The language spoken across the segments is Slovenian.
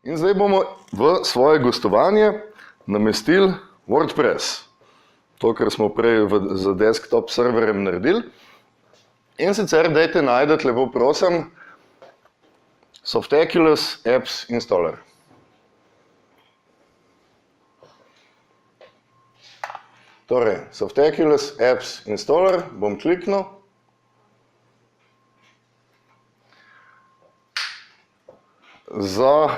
In zdaj bomo v svoje gostovanje namestili WordPress. To, kar smo prej za desktop serverjem naredili. In sicer dajte najdete, lepo prosim, Softaculous Apps Installer. Torej, Softaculous Apps Installer, bom kliknil. Za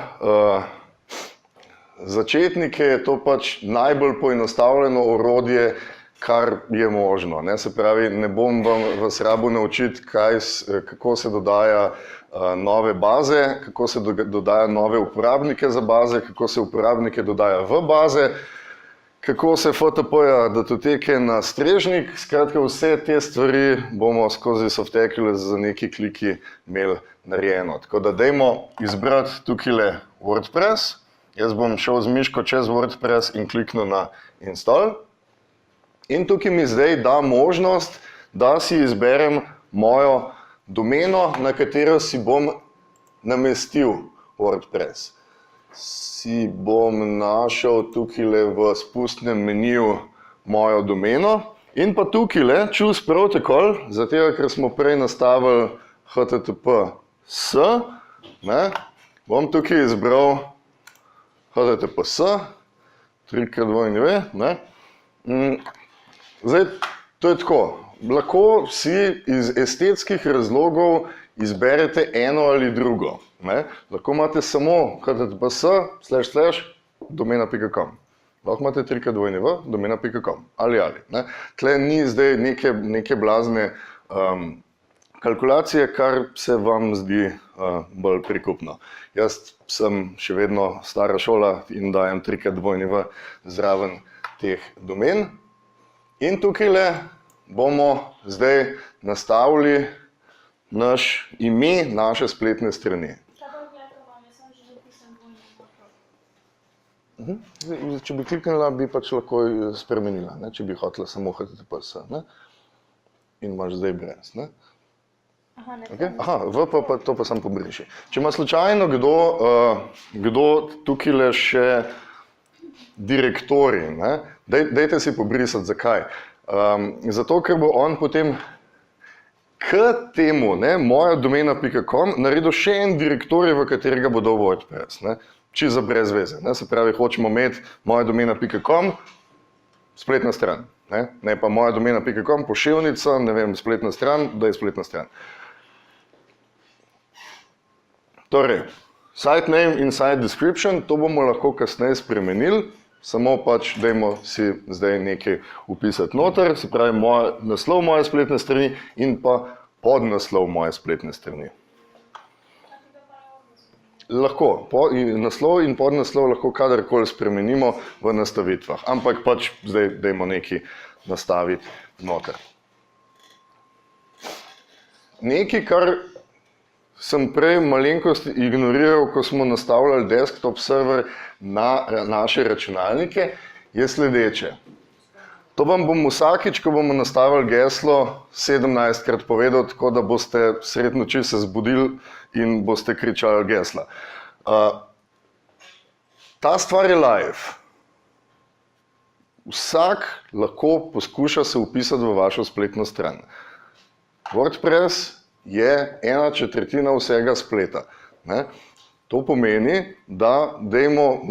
začetnike je to pač najbolj poenostavljeno orodje, kar je možno. Se pravi, ne bom vas rabil naučiti, kako se dodaja nove baze, kako se dodaja nove uporabnike za baze, kako se uporabnike dodaja v baze, kako se FTP-ja datoteke na strežnik. Skratka, vse te stvari bomo skozi Softaculous za neki kliki imeli narejeno. Tako da dajmo izbrati tukajle WordPress. Jaz bom šel z miško čez WordPress in kliknil na Install. In tukaj mi zdaj da možnost, da si izberem mojo domeno, na katero si bom namestil WordPress. Si bom našel tukajle v spustnem meniju mojo domeno in pa tukajle choose protocol, zato ker smo prej nastavili HTTPS, bom tukaj izbral HTTPS, 3x2. Zdaj, to je tako. Lahko si iz estetskih razlogov izberete eno ali drugo. Lahko imate samo https://domena.com. Lahko imate 3x2 domena.com ali. Tle ni zdaj neke blazne kalkulacije, kar se vam zdi bolj prikupno. Jaz sem še vedno stara šola in dajem 3x2 zraven teh domen. In tukajle bomo zdaj nastavili naš ime naše spletne strani. Če bi kliknila, bi pač lahko spremenila, če bi hotela samo HTTPS. In imaš zdaj brez. Pa to pa sam pobriši. Če ima slučajno kdo tukajle še direktorij, dajte si pobrisati. Zakaj? Zato, ker bo on potem k temu, moja domena.com, naredil še en direktorij, v katerega bo dal WordPress. Čisto brez veze. Se pravi, hočemo imeti moja domena.com, spletna stran. Ne pa moja domena.com, poševnica, ne vem, spletna stran, da je spletna stran. Torej, site name in site description, to bomo lahko kasneje spremenili, samo pač dajmo si zdaj nekaj upisati noter, se pravi naslov moje spletne strani in pa podnaslov moje spletne strani. Lahko, naslov in podnaslov lahko kadarkoli spremenimo v nastavitvah, ampak pač zdaj dajmo nekaj nastaviti noter. Nekaj, kar sem prej malenkost ignoriral, ko smo nastavljali desktop server na naše računalnike, je sledeče. To vam bom vsakič, ko bomo nastavili geslo, 17krat povedal, tako da boste sredi noči se zbudili in boste kričali gesla. Ta stvar je live. Vsak lahko poskuša se vpisati v vašo spletno stran. WordPress je 1/4 vsega spleta. To pomeni, da dajmo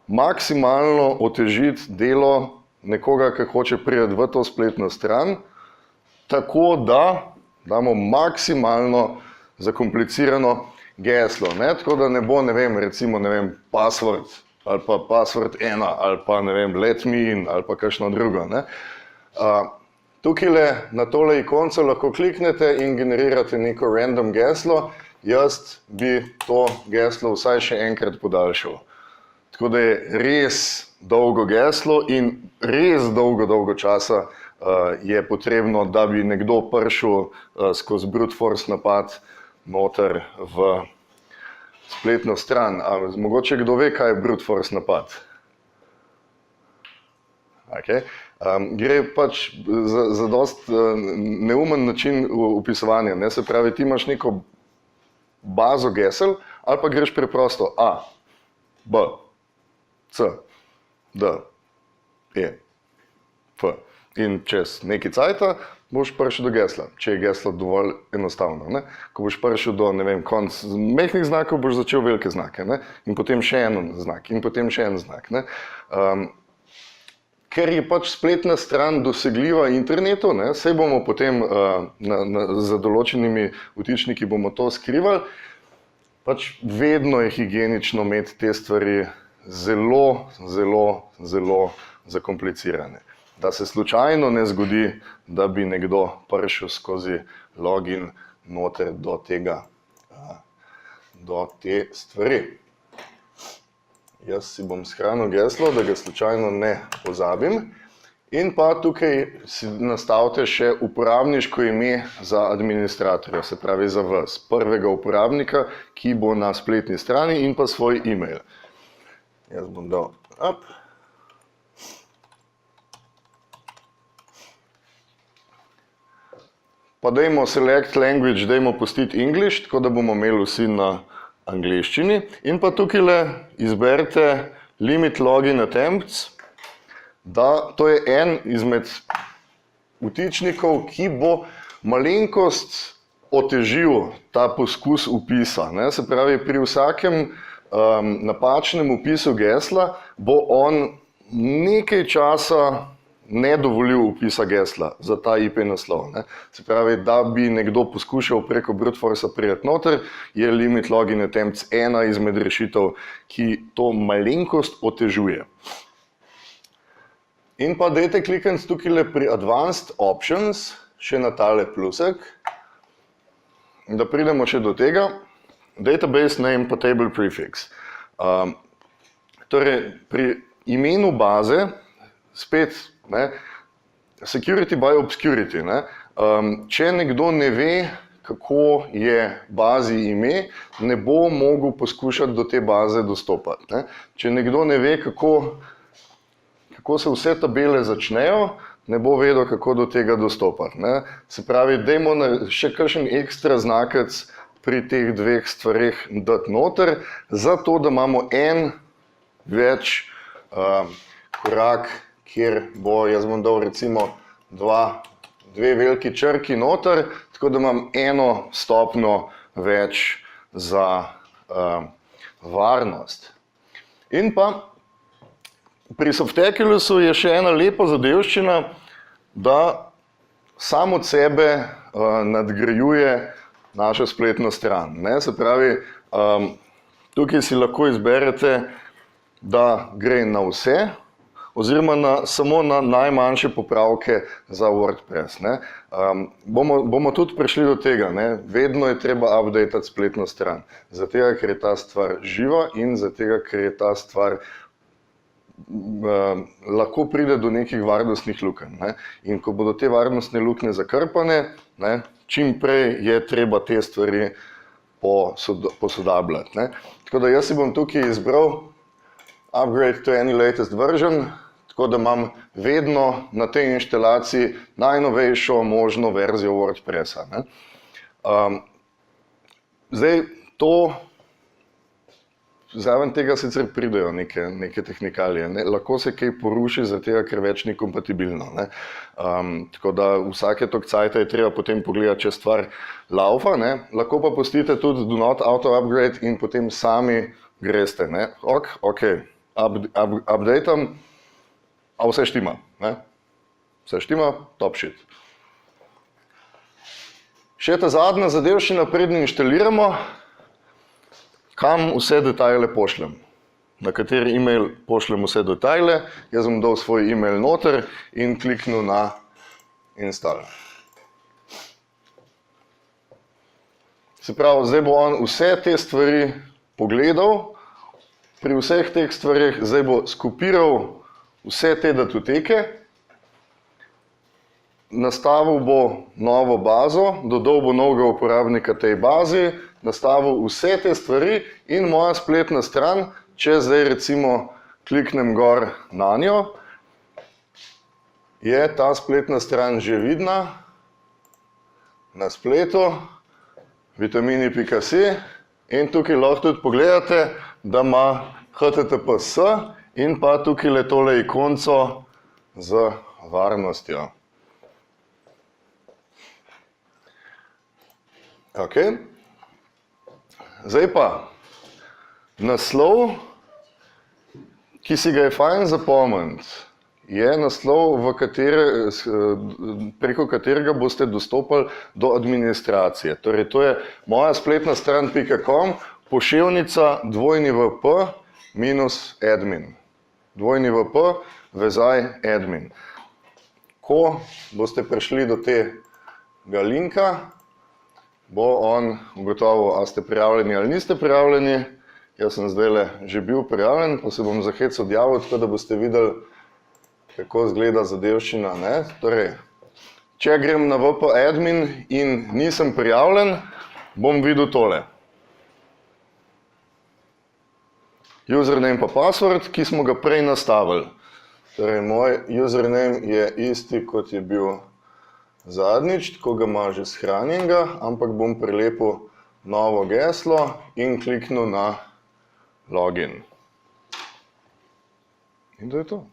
maksimalno otežiti delo nekoga, ki hoče priti v to spletno stran, tako da damo maksimalno zakomplicirano geslo. Tako da ne bo, recimo, password ali pa password 1 ali pa, let me in ali pa kakšno drugo. Tukajle na tole ikonco lahko kliknete in generirate neko random geslo. Jaz bi to geslo vsaj še enkrat podaljšal. Tako da je res dolgo geslo in res dolgo časa je potrebno, da bi nekdo prišel skozi brute force napad noter v spletno stran. Mogoče kdo ve, kaj je brute force napad? Gre pač za dost neumen način vpisovanja. Se pravi, ti imaš neko bazo gesel ali pa greš preprosto B, C, D, E, F. In čez nekaj cajta boš prišel do gesla, če je geslo dovolj enostavno. Ne? Ko boš prišel do, ne vem, konc mehkih znakov, boš začel velike znake. Ne? In potem še en znak, in potem še en znak. Ne? Ker je pač spletna stran dosegljiva internetu, ne? Saj bomo potem za določenimi vtičniki bomo to skrivali, pač vedno je higienično imeti te stvari zelo, zelo, zelo zakomplicirane. Da se slučajno ne zgodi, da bi nekdo prišel skozi login noter do tega, do te stvari. Jaz si bom shranil geslo, da ga slučajno ne pozabim. In pa tukaj si nastavite še uporabniško ime za administratorja, se pravi za vas, prvega uporabnika, ki bo na spletni strani in pa svoj e-mail. Jaz bom dal up. Pa dajmo select language, dajmo pustiti English, tako da bomo imeli vsi na angleščini. In pa tukaj izberite limit login attempts, da to je en izmed vtičnikov, ki bo malenkost otežil ta poskus vpisa. Ne? Se pravi, pri vsakem napačnem vpisu gesla bo on nekaj časa ne dovolil vpisa gesla za ta IP naslov. Ne? Se pravi, da bi nekdo poskušal preko brute force priti noter, je limit login attempts ena izmed rešitev, ki to malenkost otežuje. In pa dajte klikniti tukaj pri advanced options, še na tale plusek, da pridemo še do tega, database name pa table prefix. Torej, pri imenu baze, spet, ne, security by obscurity. Ne? Če nekdo ne ve, kako je bazi ime, ne bo mogel poskušati do te baze dostopati. Ne? Če nekdo ne ve, kako se vse tabele začnejo, ne bo vedel, kako do tega dostopati. Ne? Se pravi, dajmo še kakšen ekstra znakec pri teh dveh stvareh dati noter, zato da imamo en več korak, kjer bo, jaz bom dal recimo dve veliki črki noter, tako da imam eno stopnjo več za varnost. In pa pri Softaculusu je še ena lepa zadevščina, da sam od sebe nadgrajuje našo spletno stran. Ne? Se pravi, tukaj si lahko izberete, da gre na vse, oziroma samo na najmanjše popravke za WordPress. Ne? Bomo tudi prišli do tega, ne? Vedno je treba updatati spletno stran, zato ker je ta stvar živa in zato ker je ta stvar lahko pride do nekih varnostnih lukenj. Ne? In ko bodo te varnostne luknje zakrpane, ne? Čim prej je treba te stvari posodabljati. Ne? Tako da jaz si bom tukaj izbral upgrade to any latest version, tako da imam vedno na tej inštalaciji najnovejšo možno verzijo WordPressa. Ne? Zdaj, zraven tega sicer pridejo neke tehnikalije. Ne? Lahko se kaj poruši, zato ker več ni kompatibilno. Ne? Tako da vsake toliko cajta je treba potem pogledati, če stvar laufa. Ne? Lahko pa pustite tudi do not auto upgrade in potem sami greste. Ne? Ok, updateam, a vse štima. Ne? Vse štima, top shit. Še ta zadnja zadevščina, predn inštaliramo, kam vse detajle pošljem. Na kateri e-mail pošljem vse detajle, jaz bom dal svoj e-mail noter in kliknil na install. Se pravi, zdaj bo on vse te stvari pogledal, pri vseh teh stvarih zdaj bo skopiral vse te datoteke, nastavil bo novo bazo, dodal bo novega uporabnika tej bazi, nastavil vse te stvari in moja spletna stran, če zdaj recimo kliknem gor na njo, je ta spletna stran že vidna na spletu, vitamini.si, in tukaj lahko tudi pogledate, da ima HTTPS in pa tukaj le tole ikonco z varnostjo. Ok. Zdaj pa naslov, ki si ga je fajn zapomniti, je naslov, preko katerega boste dostopali do administracije. Torej, to je moja spletna stran.com, poševnica /admin. /admin. Ko boste prišli do tega linka, bo on ugotovil, ali ste prijavljeni ali niste prijavljeni. Jaz sem zdajle že bil prijavljen, pa se bom za hec odjavil, tako da boste videli, kako izgleda zadevščina. Torej, če grem na wp-admin in nisem prijavljen, bom videl tole. Username pa password, ki smo ga prej nastavili. Torej, moj username je isti, kot je bil zadnjič, tako ga ima že shranjenega, ampak bom prilepil novo geslo in kliknil na login. In to je to.